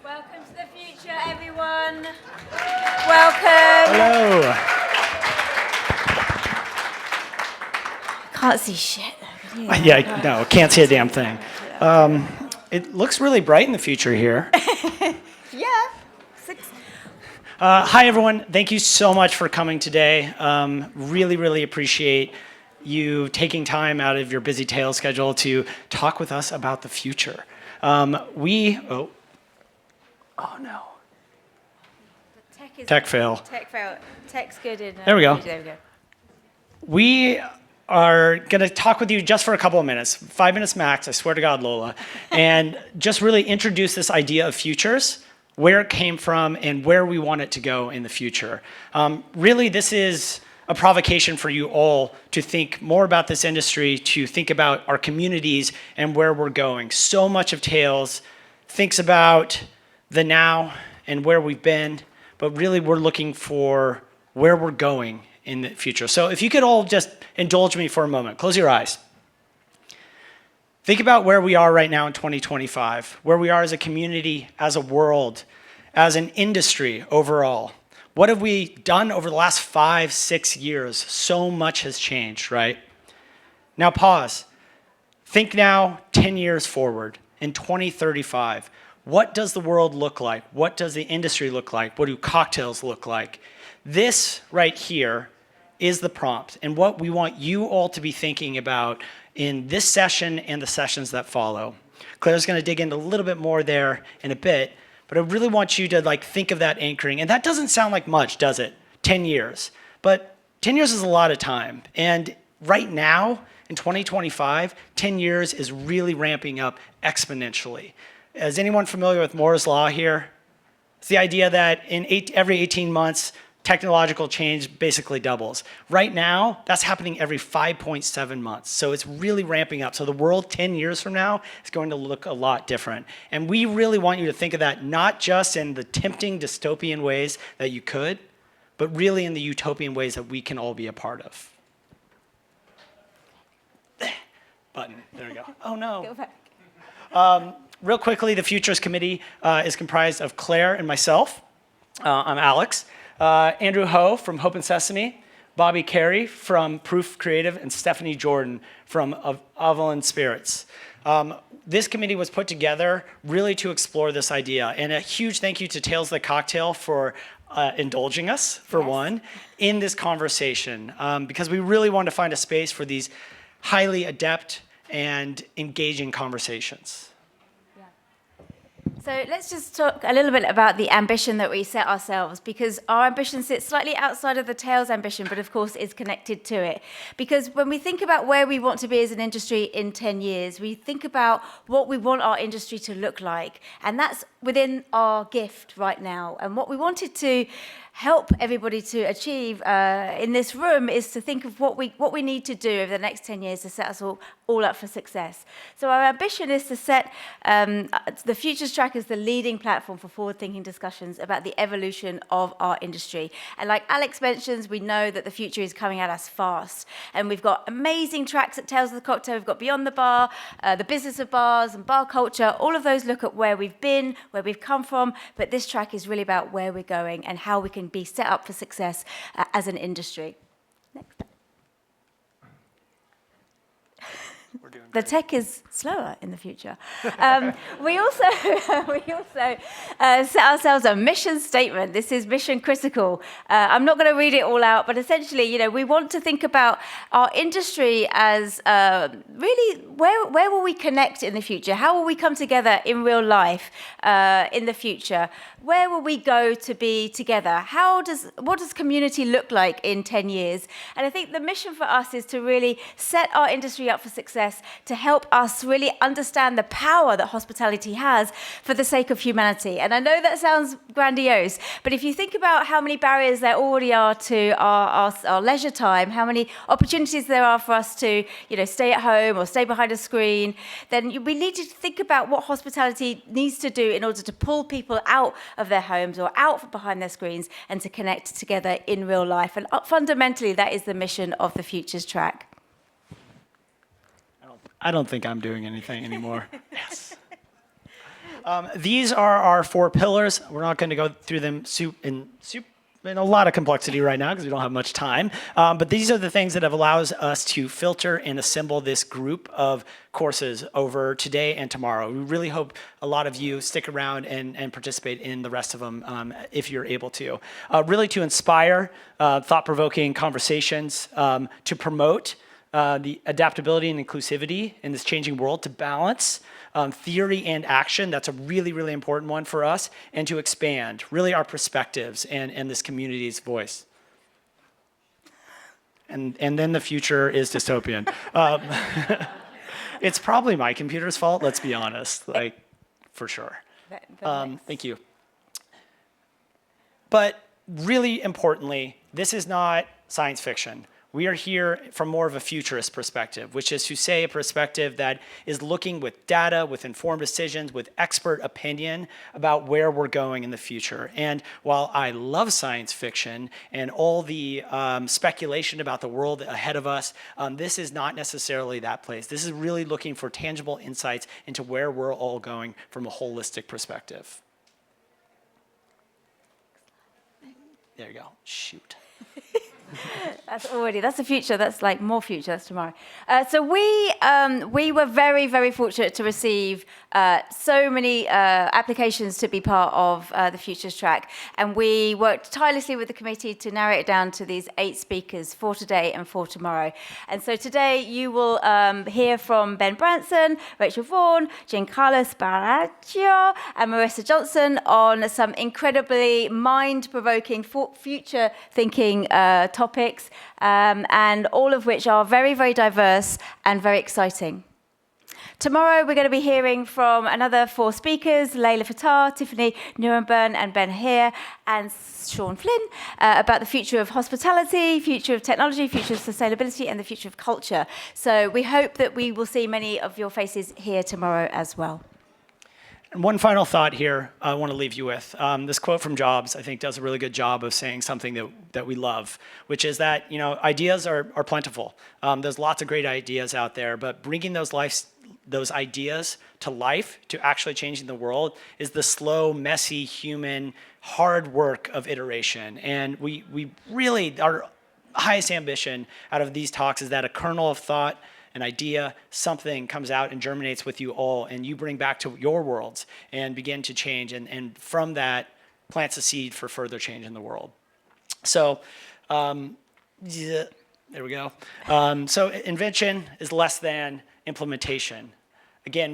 Welcome to the future, everyone. Welcome. Hello. Can't see shit, though, can you? Yeah, no, can't see a damn thing. It looks really bright in the future here. Yeah. Hi, everyone. Thank you so much for coming today. Really appreciate you taking time out of your busy Tales schedule to talk with us about the future. Oh no. Tech fail. Tech fail. Tech's good in. There we go. There we go. We are going to talk with you just for a couple of minutes, 5 minutes max, I swear to God, Lola, and just really introduce this idea of futures, where it came from, and where we want it to go in the future. Really, this is a provocation for you all to think more about this industry, to think about our communities and where we're going. So much of Tales thinks about the now and where we've been, but really we're looking for where we're going in the future. So if you could all just indulge me for a moment, close your eyes. Think about where we are right now in 2025, where we are as a community, as a world, as an industry overall. What have we done over the last 5-6 years? So much has changed, right? Now pause. Think now 10 years forward in 2035. What does the world look like? What does the industry look like? What do cocktails look like? This right here is the prompt and what we want you all to be thinking about in this session and the sessions that follow. Claire's going to dig into a little bit more there in a bit, but I really want you to think of that anchoring. And that doesn't sound like much, does it? 10 years. But 10 years is a lot of time. And right now, in 2025, 10 years is really ramping up exponentially. Is anyone familiar with Moore's Law here? It's the idea that in every 18 months, technological change basically doubles. Right now, that's happening every 5.7 months. So it's really ramping up. So the world 10 years from now is going to look a lot different. And we really want you to think of that not just in the tempting dystopian ways that you could, but really in the utopian ways that we can all be a part of. Button, there we go. Oh no. Go back. Real quickly, the Futures Committee is comprised of Claire and myself. I'm Alex. Andrew Ho from Hope and Sesame, Bobby Carey from Proof Creative, and Stephanie Jordan from Avalon Spirits. This committee was put together really to explore this idea. And a huge thank you to Tales the Cocktail for indulging us, for one, in this conversation. Because we really wanted to find a space for these highly adept and engaging conversations. So let's just talk a little bit about the ambition that we set ourselves, because our ambition sits slightly outside of the Tales ambition, but of course is connected to it. Because when we think about where we want to be as an industry in 10 years, we think about what we want our industry to look like. And that's within our gift right now. And what we wanted to help everybody to achieve in this room is to think of what we need to do over the next 10 years to set us all up for success. So our ambition is to set the Futures Track as the leading platform for forward-thinking discussions about the evolution of our industry. And like Alex mentions, we know that the future is coming at us fast. And we've got amazing tracks at Tales of the Cocktail. We've got Beyond the Bar, the Business of Bars and Bar Culture. All of those look at where we've been, where we've come from. But this track is really about where we're going and how we can be set up for success as an industry. Next. The tech is slower in the future. We also set ourselves a mission statement. This is mission critical. I'm not going to read it all out, but essentially, we want to think about our industry as really where will we connect in the future? How will we come together in real life in the future? Where will we go to be together? What does community look like in 10 years? And I think the mission for us is to really set our industry up for success, to help us really understand the power that hospitality has for the sake of humanity. And I know that sounds grandiose, but if you think about how many barriers there already are to our leisure time, how many opportunities there are for us to stay at home or stay behind a screen, then we need to think about what hospitality needs to do in order to pull people out of their homes or out behind their screens and to connect together in real life. And fundamentally, that is the mission of the Futures Track. I don't think I'm doing anything anymore. Yes. These are our 4 pillars. We're not going to go through them in a lot of complexity right now because we don't have much time. But these are the things that have allowed us to filter and assemble this group of courses over today and tomorrow. We really hope a lot of you stick around and participate in the rest of them if you're able to. Really to inspire thought-provoking conversations, to promote the adaptability and inclusivity in this changing world, to balance theory and action. That's a really, really important one for us, and to expand really our perspectives and this community's voice. And then the future is dystopian. It's probably my computer's fault, let's be honest, like, for sure. Thank you. But really importantly, this is not science fiction. We are here from more of a futurist perspective, which is to say a perspective that is looking with data, with informed decisions, with expert opinion about where we're going in the future. And while I love science fiction and all the speculation about the world ahead of us, this is not necessarily that place. This is really looking for tangible insights into where we're all going from a holistic perspective. There you go. Shoot. That's the future. That's like more future. That's tomorrow. So we were very, very fortunate to receive so many applications to be part of the Futures track. And we worked tirelessly with the committee to narrow it down to these 8 speakers for today and for tomorrow. And so today you will hear from Ben Branson, Rachel Vaughan, Giancarlo Sparacchio, and Marissa Johnson on some incredibly mind-provoking, future-thinking topics, and all of which are very, very diverse and very exciting. Tomorrow, we're going to be hearing from another 4 speakers, Layla Fattar, Tiffany Nuremberg, and Ben Heer, and Sean Flynn, about the future of hospitality, future of technology, future of sustainability, and the future of culture. So we hope that we will see many of your faces here tomorrow as well. And one final thought here I want to leave you with. This quote from Jobs, I think, does a really good job of saying something that we love, which is that, ideas are plentiful. There's lots of great ideas out there, but bringing those ideas to life, to actually changing the world, is the slow, messy, human, hard work of iteration. And we really, our highest ambition out of these talks is that a kernel of thought, an idea, something comes out and germinates with you all, and you bring back to your worlds and begin to change, and from that plants a seed for further change in the world. So there we go. So invention is less than implementation. Again,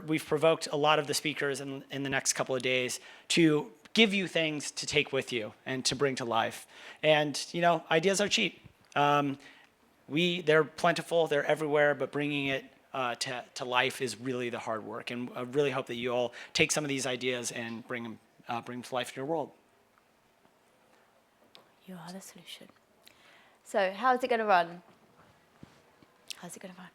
we've provoked a lot of the speakers in the next couple of days to give you things to take with you and to bring to life. And ideas are cheap. They're plentiful, they're everywhere, but bringing it to life is really the hard work. And I really hope that you all take some of these ideas and bring them to life in your world. You are the solution. So how's it going to run? How's it going to run?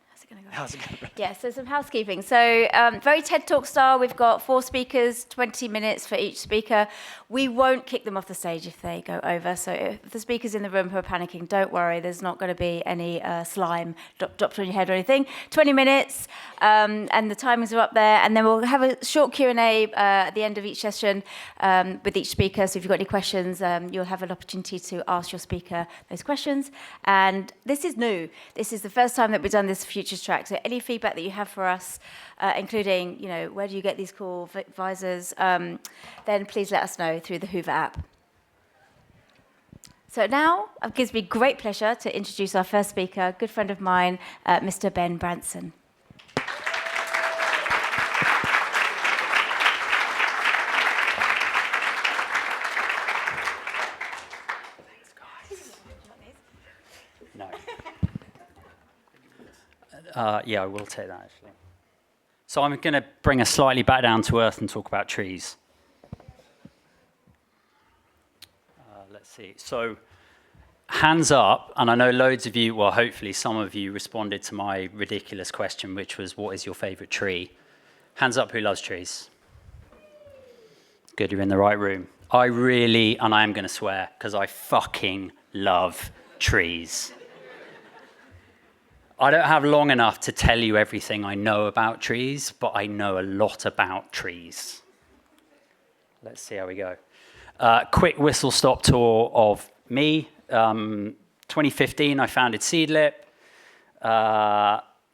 Yeah, so some housekeeping. So very TED Talk style. We've got 4 speakers, 20 minutes for each speaker. We won't kick them off the stage if they go over. So if the speakers in the room who are panicking, don't worry. There's not going to be any slime dropped on your head or anything. 20 minutes, and the timings are up there. And then we'll have a short Q&A at the end of each session with each speaker. So if you've got any questions, you'll have an opportunity to ask your speaker those questions. And this is new. This is the first time that we've done this Futures track. So any feedback that you have for us, including, where do you get these cool visors, then please let us know through the Hoover app. So now it gives me great pleasure to introduce our first speaker, a good friend of mine, Mr. Ben Branson. Yeah, I will take that, actually. So I'm going to bring us slightly back down to earth and talk about trees. Let's see. So hands up, and I know loads of you, well, hopefully some of you responded to my ridiculous question, which was, what is your favorite tree? Hands up who loves trees. Good, you're in the right room. I really, and I am going to swear, because I fucking love trees. I don't have long enough to tell you everything I know about trees, but I know a lot about trees. let's see how we go. Quick whistle-stop tour of me. 2015, I founded Seedlip.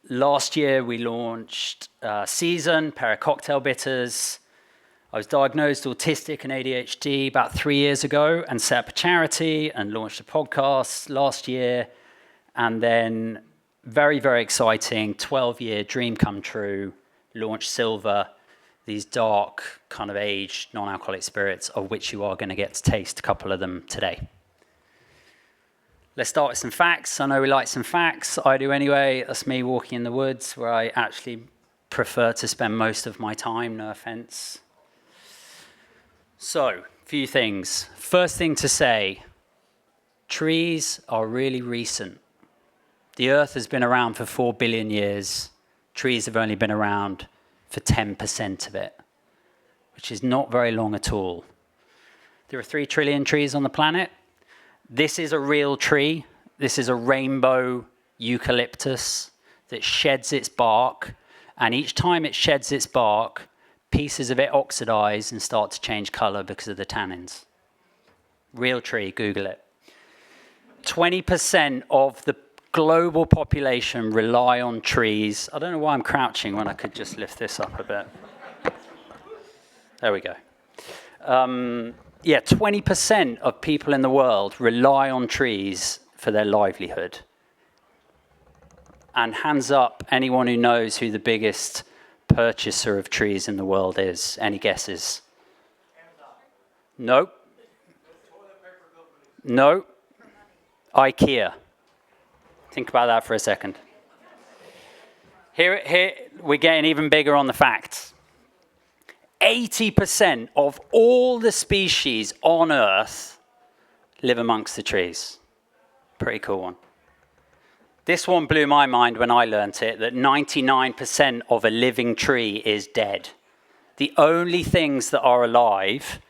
Last year, we launched Season, pair of cocktail bitters. I was diagnosed autistic and ADHD about 3 years ago and set up a charity and launched a podcast last year. And then, very, very exciting, 12-year dream come true, launched Sylva, these dark, kind of aged, non-alcoholic spirits, of which you are going to get to taste a couple of them today. Let's start with some facts. I know we like some facts. I do anyway. That's me walking in the woods, where I actually prefer to spend most of my time, no offense. So, a few things. First thing to say, trees are really recent. The Earth has been around for 4 billion years. Trees have only been around for 10% of it, which is not very long at all. There are 3 trillion trees on the planet. This is a real tree. This is a rainbow eucalyptus that sheds its bark, and each time it sheds its bark, pieces of it oxidize and start to change color because of the tannins. Real tree, Google it. 20% of the global population rely on trees. I don't know why I'm crouching when I could just lift this up a bit. There we go. 20% of people in the world rely on trees for their livelihood. And hands up, anyone who knows who the biggest purchaser of trees in the world is. Any guesses? Nope. No. IKEA. Think about that for a second. Here we're getting even bigger on the facts. 80% of all the species on Earth live amongst the trees. Pretty cool one. This one blew my mind when I learnt it, that 99% of a living tree is dead. The only things that are alive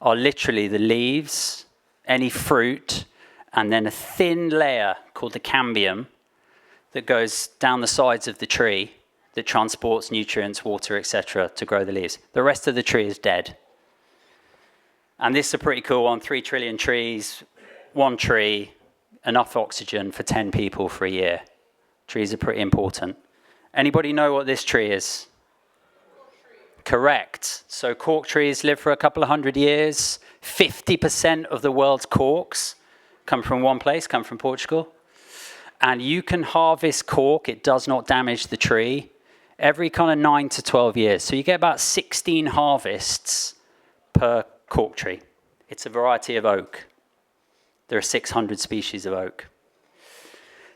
are literally the leaves, any fruit, and then a thin layer called the cambium that goes down the sides of the tree that transports nutrients, water, etc. to grow the leaves. The rest of the tree is dead. And this is a pretty cool one, 3 trillion trees, 1 tree, enough oxygen for 10 people for a year. Trees are pretty important. Anybody know what this tree is? Correct. So cork trees live for a couple of 100 years. 50% of the world's corks come from one place, come from Portugal. And you can harvest cork, it does not damage the tree, every kind of 9 to 12 years. So you get about 16 harvests per cork tree. It's a variety of oak. There are 600 species of oak.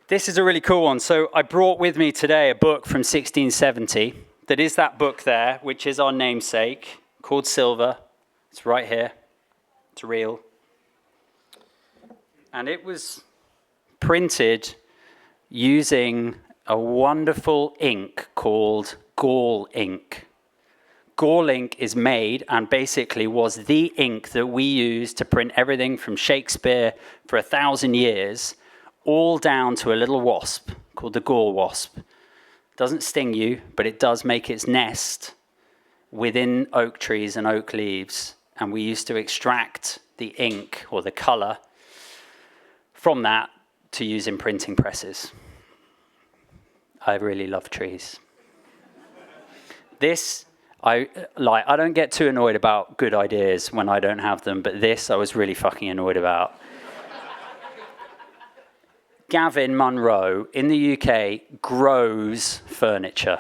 This is a really cool one. So I brought with me today a book from 1670 that is that book there, which is our namesake, called Sylva. It's right here. It's real. And it was printed using a wonderful ink called gall ink. Gall ink is made and basically was the ink that we used to print everything from Shakespeare for 1,000 years, all down to a little wasp called the gall wasp. Doesn't sting you, but it does make its nest within oak trees and oak leaves. And we used to extract the ink or the color from that to use in printing presses. I really love trees. This, I don't get too annoyed about good ideas when I don't have them, but this I was really fucking annoyed about. Gavin Munro in the UK grows furniture.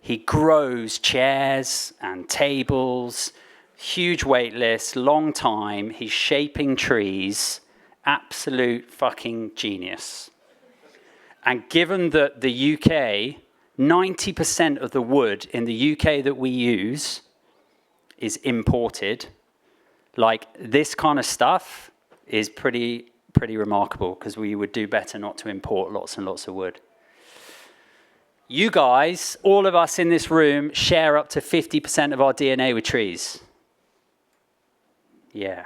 He grows chairs and tables, huge wait list, long time. He's shaping trees. Absolute fucking genius. And given that the UK, 90% of the wood in the UK that we use is imported, like this kind of stuff is pretty remarkable, because we would do better not to import lots and lots of wood. You guys, all of us in this room, share up to 50% of our DNA with trees. Yeah.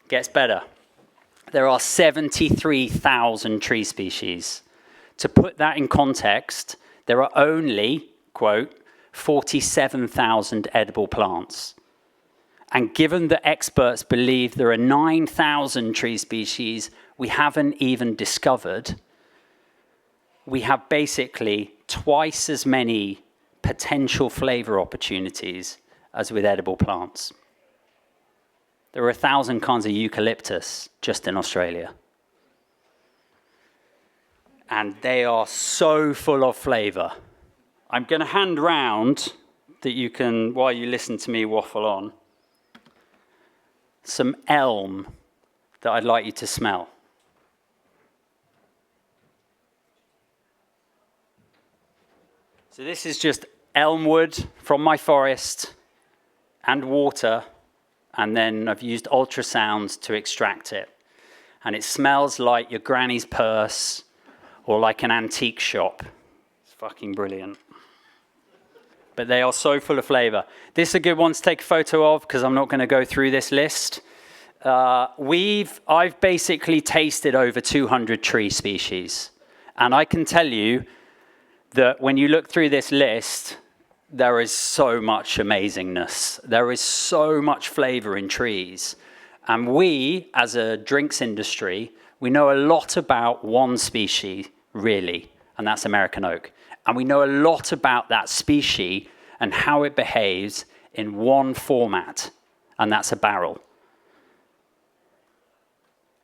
Gets better. There are 73,000 tree species. To put that in context, there are only, quote, 47,000 edible plants. And given that experts believe there are 9,000 tree species we haven't even discovered, we have basically twice as many potential flavor opportunities as with edible plants. There are 1,000 kinds of eucalyptus just in Australia. And they are so full of flavor. I'm going to hand round that you can, while you listen to me waffle on, some elm that I'd like you to smell. So this is just elm wood from my forest and water, and then I've used ultrasound to extract it. And it smells like your granny's purse or like an antique shop. It's fucking brilliant. But they are so full of flavor. This is a good one to take a photo of because I'm not going to go through this list. I've basically tasted over 200 tree species. And I can tell you that when you look through this list, there is so much amazingness. There is so much flavor in trees. And we, as a drinks industry, we know a lot about one species, really, and that's American oak. And we know a lot about that species and how it behaves in one format, and that's a barrel.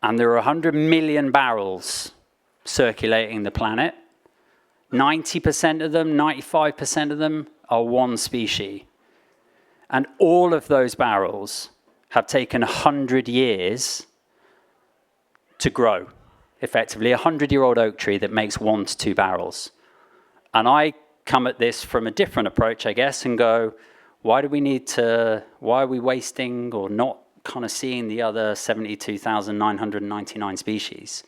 And there are 100 million barrels circulating the planet. 90% of them, 95% of them are one species. And all of those barrels have taken 100 years to grow, effectively. A 100-year-old oak tree that makes 1 to 2 barrels. And I come at this from a different approach, I guess, and go, why are we wasting or not kind of seeing the other 72,999 species?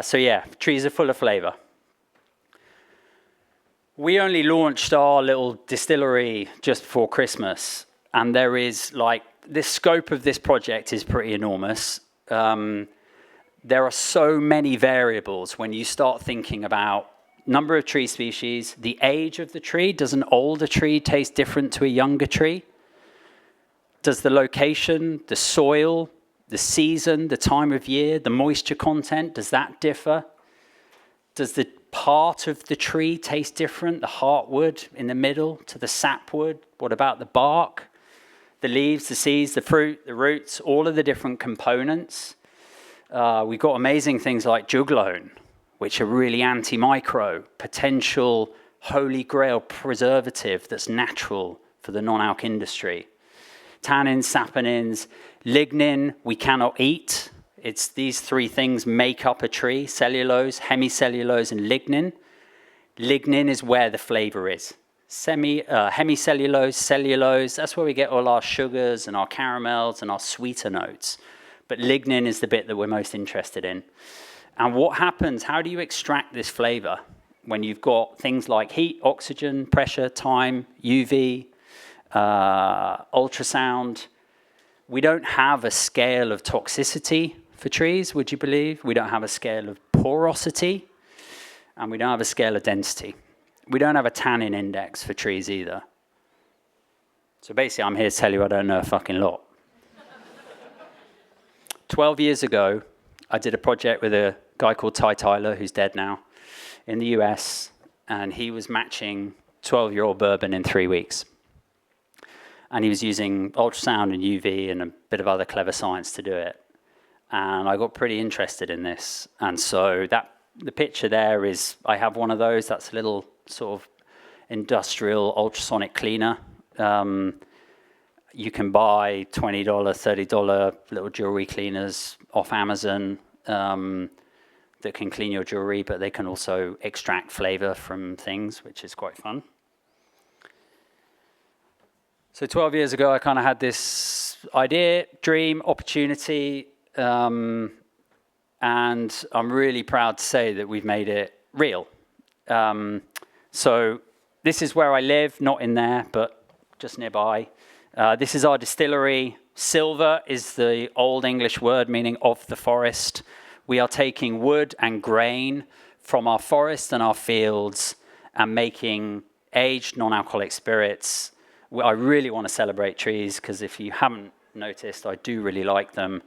So yeah, trees are full of flavor. We only launched our little distillery just before Christmas, and there is the scope of this project is pretty enormous. There are so many variables when you start thinking about number of tree species, the age of the tree. Does an older tree taste different to a younger tree? Does the location, the soil, the season, the time of year, the moisture content, does that differ? Does the part of the tree taste different? The heartwood in the middle to the sapwood? What about the bark, the leaves, the seeds, the fruit, the roots, all of the different components? We've got amazing things like juglone, which are really antimicro, potential holy grail preservative that's natural for the non-alc industry. Tannins, saponins, lignin we cannot eat. It's these three things make up a tree: cellulose, hemicellulose, and lignin. Lignin is where the flavor is. Hemicellulose, cellulose, that's where we get all our sugars and our caramels and our sweeter notes. But lignin is the bit that we're most interested in. And what happens, how do you extract this flavor when you've got things like heat, oxygen, pressure, time, UV, ultrasound? We don't have a scale of toxicity for trees, would you believe? We don't have a scale of porosity, and we don't have a scale of density. We don't have a tannin index for trees either. So basically, I'm here to tell you I don't know a fucking lot. 12 years ago, I did a project with a guy called Ty Tyler, who's dead now, in the US, and he was matching 12-year-old bourbon in 3 weeks. And he was using ultrasound and UV and a bit of other clever science to do it. And I got pretty interested in this. And so the picture there is, I have one of those. That's a little sort of industrial ultrasonic cleaner. You can buy $20, $30 little jewelry cleaners off Amazon that can clean your jewelry, but they can also extract flavor from things, which is quite fun. So 12 years ago, I kind of had this idea, dream, opportunity, and I'm really proud to say that we've made it real. So this is where I live, not in there, but just nearby. This is our distillery. Sylva is the old English word meaning of the forest. We are taking wood and grain from our forest and our fields and making aged non-alcoholic spirits. I really want to celebrate trees because if you haven't noticed, I do really like them.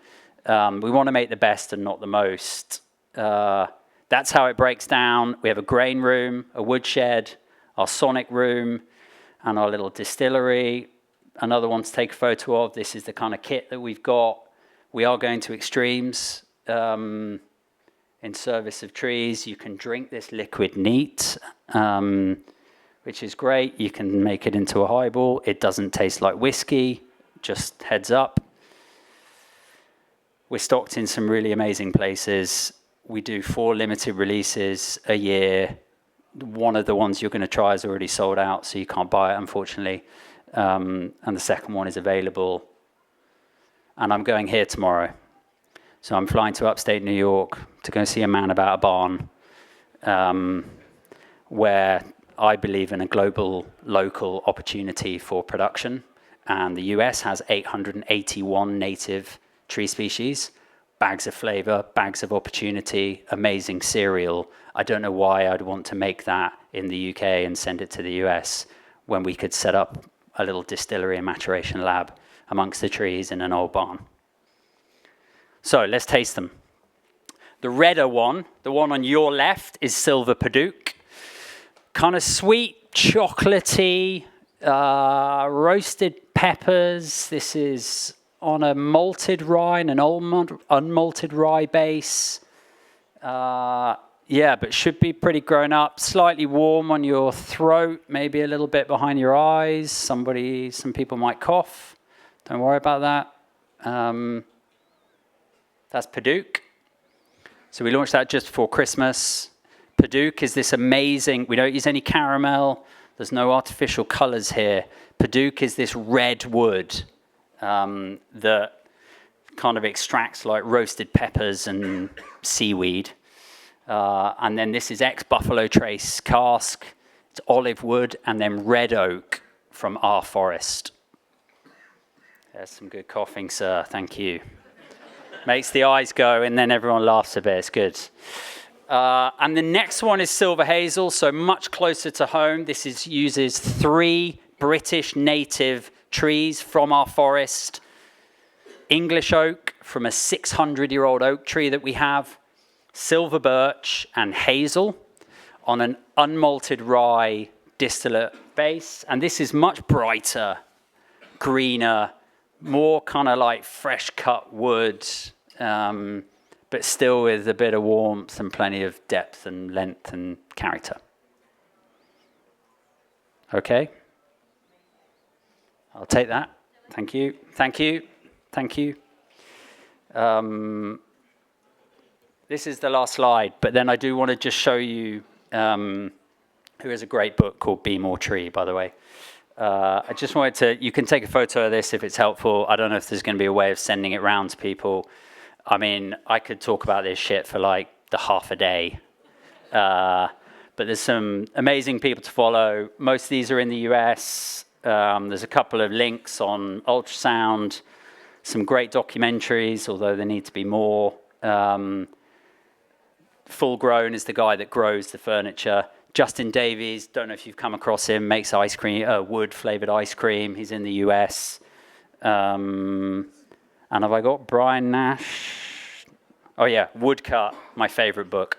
We want to make the best and not the most. That's how it breaks down. We have a grain room, a woodshed, our sonic room, and our little distillery. Another one to take a photo of. This is the kind of kit that we've got. We are going to extremes in service of trees. You can drink this liquid neat, which is great. You can make it into a highball. It doesn't taste like whiskey, just heads up. We're stocked in some really amazing places. We do 4 limited releases a year. One of the ones you're going to try is already sold out, so you can't buy it, unfortunately. And the second one is available. And I'm going here tomorrow. So I'm flying to upstate New York to go see a man about a barn, where I believe in a global, local opportunity for production. And the US has 881 native tree species. Bags of flavor, bags of opportunity, amazing cereal. I don't know why I'd want to make that in the UK and send it to the US when we could set up a little distillery and maturation lab amongst the trees in an old barn. So let's taste them. The redder one, the one on your left, is Sylva Padauk. Kind of sweet, chocolatey, roasted peppers. This is on a malted rye and an unmalted rye base. Yeah, but should be pretty grown up. Slightly warm on your throat, maybe a little bit behind your eyes. Some people might cough. Don't worry about that. That's Padauk. So we launched that just before Christmas. Padauk is this amazing, we don't use any caramel. There's no artificial colors here. Padauk is this red wood that kind of extracts like roasted peppers and seaweed. And then this is ex-Buffalo Trace cask. It's olive wood and then red oak from our forest. There's some good coughing, sir. Thank you. Makes the eyes go and then everyone laughs a bit. It's good. And the next one is Silver Hazel, so much closer to home. This uses 3 British native trees from our forest. English oak from a 600-year-old oak tree that we have. Silver birch and hazel on an unmalted rye distillate base. And this is much brighter, greener, more kind of like fresh cut wood, but still with a bit of warmth and plenty of depth and length and character. Okay. I'll take that. Thank you. Thank you. Thank you. This is the last slide, but then I do want to just show you who has a great book called Be More Tree, by the way. I just wanted to, you can take a photo of this if it's helpful. I don't know if there's going to be a way of sending it around to people. I mean, I could talk about this shit for like the half a day. But there's some amazing people to follow. Most of these are in the US. There's a couple of links on ultrasound, some great documentaries, although there need to be more. Full Grown is the guy that grows the furniture. Justin Davies, don't know if you've come across him, makes ice cream, wood-flavored ice cream. He's in the US. And have I got Brian Nash? Oh yeah, Woodcut, my favorite book.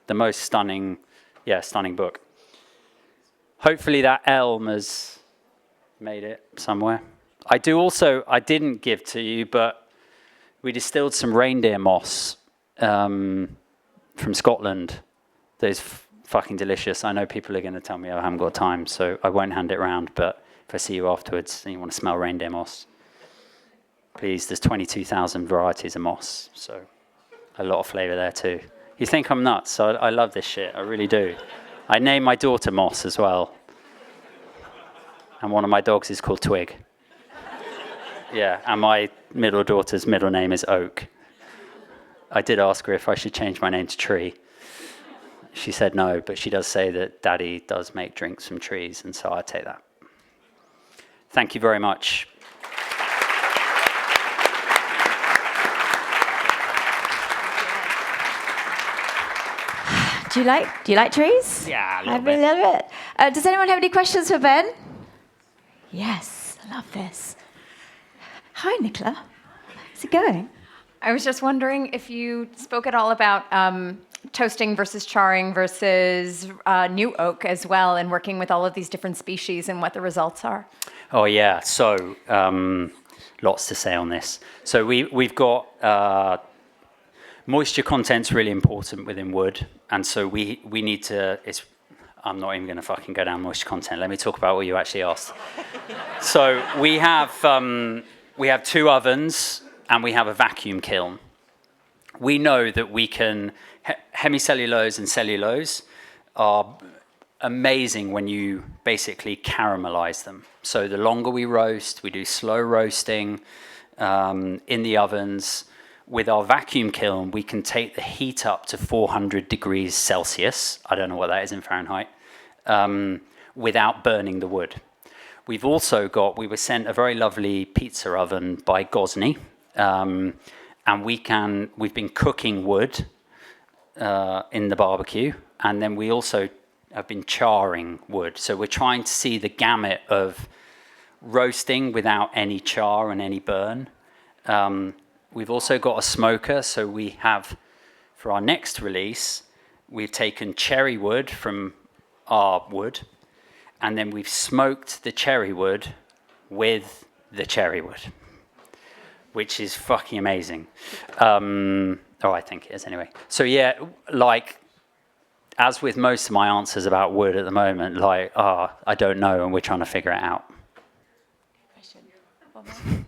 The most stunning book. Hopefully that elm has made it somewhere. I didn't give to you, but we distilled some reindeer moss from Scotland. That is fucking delicious. I know people are going to tell me I haven't got time, so I won't hand it around, but if I see you afterwards and you want to smell reindeer moss, please, there's 22,000 varieties of moss, so a lot of flavour there too. You think I'm nuts, so I love this shit, I really do. I named my daughter Moss as well. And one of my dogs is called Twig. Yeah, and my middle daughter's middle name is Oak. I did ask her if I should change my name to Tree. She said no, but she does say that Daddy does make drinks from trees, and so I take that. Thank you very much. Do Do you like trees? Yeah, a I little bit. love it. Does anyone have any questions for Ben? Yes, I love this. Hi, Nicola. How's it going? I was just wondering if you spoke at all about toasting versus charring versus new oak as well, and working with all of these different species and what the results are. Oh yeah, so lots to say on this. So we've got moisture content's really important within wood, and so we need to. I'm not even going to fucking go down moisture content. Let me talk about what you actually asked. So we have 2 ovens and we have a vacuum kiln. We know that we can hemicellulose and cellulose are amazing when you basically caramelize them. So the longer we roast, we do slow roasting in the ovens. With our vacuum kiln, we can take the heat up to 400 degrees Celsius. I don't know what that is in Fahrenheit, without burning the wood. We were sent a very lovely pizza oven by Gosney, and we've been cooking wood in the barbecue, and then we also have been charring wood. So we're trying to see the gamut of roasting without any char and any burn. We've also got a smoker, so we have, for our next release, we've taken cherry wood from our wood, and then we've smoked the cherry wood with the cherry wood, which is fucking amazing. I think it is anyway. So yeah, like, as with most of my answers about wood at the moment, I don't know, and we're trying to figure it out. Question. One more.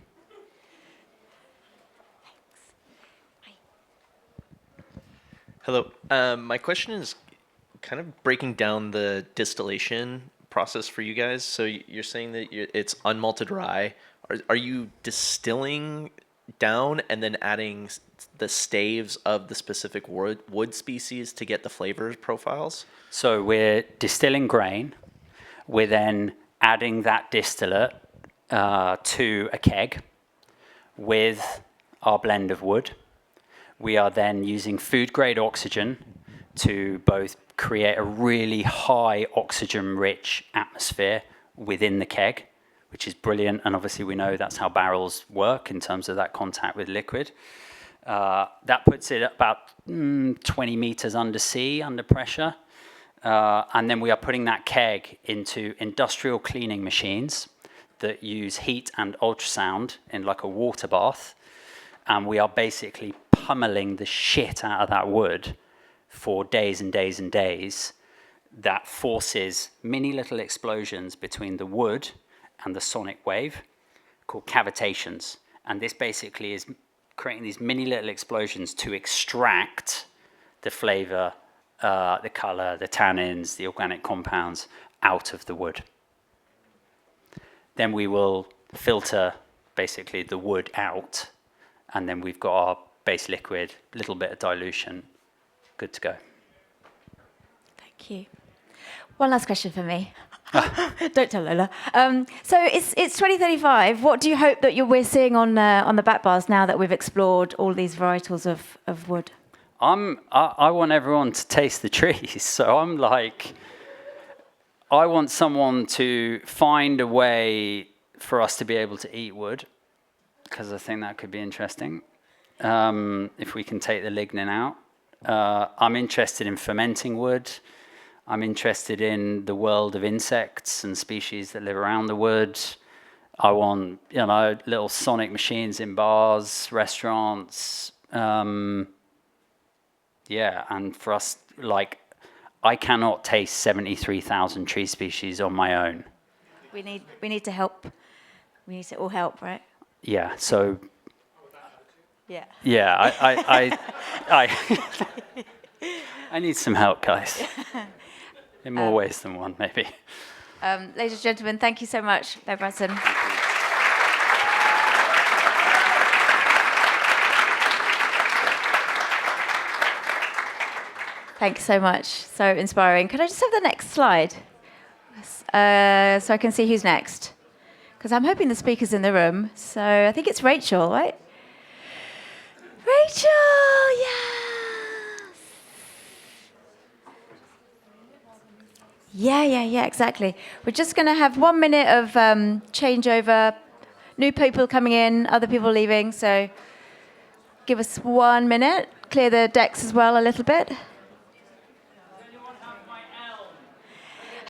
Hello. My question is kind of breaking down the distillation process for you guys. So you're saying that it's unmalted rye. Are you distilling down and then adding the staves of the specific wood species to get the flavor profiles? So we're distilling grain. We're then adding that distillate to a keg with our blend of wood. We are then using food-grade oxygen to both create a really high oxygen-rich atmosphere within the keg, which is brilliant. And obviously we know that's how barrels work in terms of that contact with liquid. That puts it at about 20 meters under sea, under pressure. And then we are putting that keg into industrial cleaning machines that use heat and ultrasound in like a water bath. And we are basically pummeling the shit out of that wood for days and days and days. That forces mini little explosions between the wood and the sonic wave called cavitations. And this basically is creating these mini little explosions to extract the flavor, the color, the tannins, the organic compounds out of the wood. Then we will filter basically the wood out, and then we've got our base liquid, a little bit of dilution, good to go. Thank you. One last question for me. Don't tell Lola. So it's 2035. What do you hope that we're seeing on the back bars now that we've explored all these varietals of wood? I want everyone to taste the trees. So I'm like, I want someone to find a way for us to be able to eat wood, because I think that could be interesting. If we can take the lignin out. I'm interested in fermenting wood. I'm interested in the world of insects and species that live around the wood. I want, little sonic machines in bars, restaurants. And for us, I cannot taste 73,000 tree species on my own. We need to help. We need to all help, right? Yeah. So. Yeah. Yeah. I need some help, guys. In more ways than one, maybe. Ladies and gentlemen, thank you so much, Branson. Thanks so much. So inspiring. Could I just have the next slide? So I can see who's next. Because I'm hoping the speaker's in the room. So I think it's Rachel, right? Rachel, yes! Yeah, exactly. We're just going to have 1 minute of changeover. New people coming in, other people leaving. So give us 1 minute. Clear the decks as well a little bit.